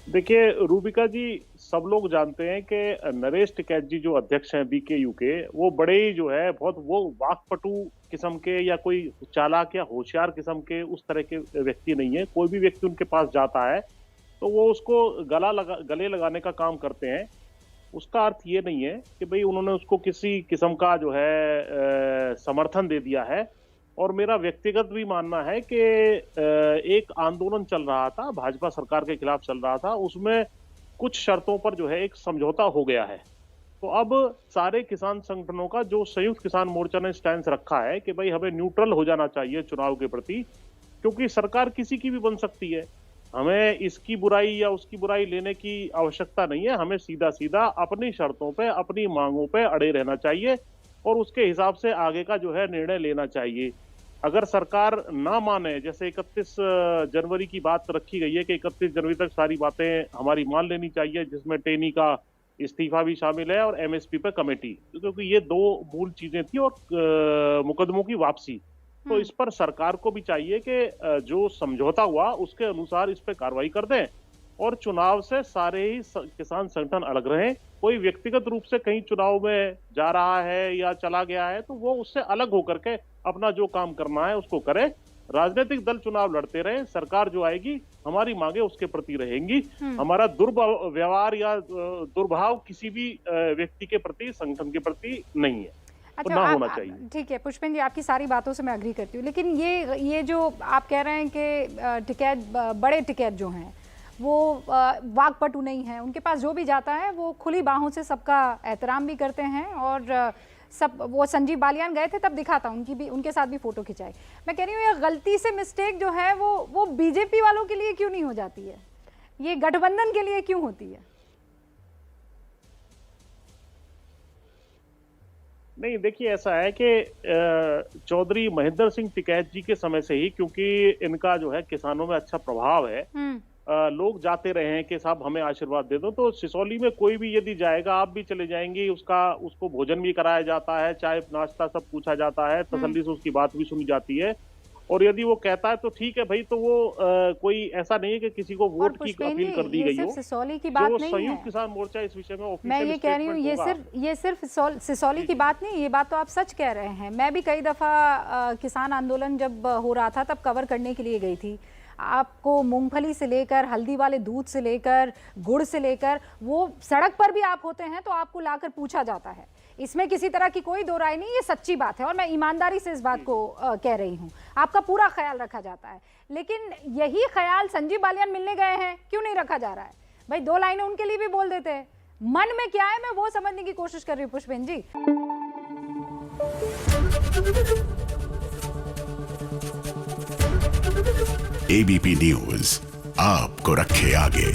देखिए रूबिका जी, सब लोग जानते हैं कि नरेश टिकैत जी जो अध्यक्ष हैं बीकेयू के, वो बड़े ही जो है बहुत वो वाकपटु किस्म के या कोई चालाक या होशियार किस्म के उस तरह के व्यक्ति नहीं है। कोई भी व्यक्ति उनके पास जाता है तो वो उसको गले लगाने का काम करते हैं। उसका अर्थ ये नहीं है कि भाई उन्होंने उसको किसी किस्म का जो है समर्थन दे दिया है। और मेरा व्यक्तिगत भी मानना है कि एक आंदोलन चल रहा था, भाजपा सरकार के खिलाफ चल रहा था, उसमें कुछ शर्तों पर जो है एक समझौता हो गया है। तो अब सारे किसान संगठनों का जो संयुक्त किसान मोर्चा ने स्टैंड रखा है कि भाई हमें न्यूट्रल हो जाना चाहिए चुनाव के प्रति, क्योंकि सरकार किसी की भी बन सकती है। हमें इसकी बुराई या उसकी बुराई लेने की आवश्यकता नहीं है। हमें सीधा सीधा अपनी शर्तों पे, अपनी मांगों पे अड़े रहना चाहिए और उसके हिसाब से आगे का जो है निर्णय लेना चाहिए। अगर सरकार ना माने, जैसे 31 जनवरी की बात रखी गई है कि 31 जनवरी तक सारी बातें हमारी मान लेनी चाहिए, जिसमें टेनी का इस्तीफा भी शामिल है और एमएसपी पे कमेटी, क्योंकि ये दो मूल चीजें थी, और मुकदमों की वापसी। तो इस पर सरकार को भी चाहिए कि जो समझौता हुआ उसके अनुसार इस पे कार्रवाई कर दें और चुनाव से सारे ही किसान संगठन अलग रहें। कोई व्यक्तिगत रूप से कहीं चुनाव में जा रहा है या चला गया है तो वो उससे अलग होकर के अपना जो काम करना है उसको करे। राजनीतिक दल चुनाव लड़ते रहे, सरकार जो आएगी हमारी मांगे उसके प्रति रहेंगी। हमारा दुर्व्यवहार या दुर्भाव किसी भी व्यक्ति के प्रति, संगठन के प्रति नहीं है। अच्छा, ना होना चाहिए। ठीक है पुष्पेंद्र जी, आपकी सारी बातों से मैं अग्री करती हूँ, लेकिन ये जो आप कह रहे हैं कि टिकैत, बड़े टिकैत जो हैं वो वाकपटु नहीं है, उनके पास जो भी जाता है वो खुली बाहों से सबका एहतराम भी करते हैं। और सब, वो संजीव बालियान गए थे तब दिखा था, उनके साथ भी फोटो खिंचाई। मैं कह रही हूँ ये गलती से मिस्टेक जो है वो बीजेपी वालों के लिए क्यों नहीं हो जाती है, ये गठबंधन के लिए क्यों होती है? नहीं, देखिए ऐसा है कि चौधरी महेंद्र सिंह टिकैत जी के समय से ही, क्योंकि इनका जो है किसानों में अच्छा प्रभाव है, लोग जाते रहे हैं कि साहब हमें आशीर्वाद दे दो। तो सिसौली में कोई भी यदि जाएगा, आप भी चले जाएंगे, उसको भोजन भी कराया जाता है, चाय नाश्ता सब पूछा जाता है, तसल्ली से उसकी बात भी सुनी जाती है। और यदि वो कहता है तो ठीक है भाई, तो वो कोई ऐसा नहीं है कि किसी को वोट की अपील कर दी गई हो। सिसौली की बात नहीं है, संयुक्त किसान मोर्चा इस विषय में मैं ये कह रही हूँ, ये सिर्फ सिसौली की बात नहीं, ये बात तो आप सच कह रहे हैं। मैं भी कई दफा किसान आंदोलन जब हो रहा था तब कवर करने के लिए गई थी। आपको मूंगफली से लेकर, हल्दी वाले दूध से लेकर, गुड़ से लेकर, वो सड़क पर भी आप होते हैं तो आपको लाकर पूछा जाता है। इसमें किसी तरह की कोई दो राय नहीं, ये सच्ची बात है और मैं ईमानदारी से इस बात को कह रही हूँ। आपका पूरा ख्याल रखा जाता है, लेकिन यही ख्याल संजीव बालियान मिलने गए हैं क्यों नहीं रखा जा रहा है? भाई दो लाइनें उनके लिए भी बोल देते हैं। मन में क्या है मैं वो समझने की कोशिश कर रही हूँ पुष्पेंद्र जी। एबीपी न्यूज आपको रखे आगे।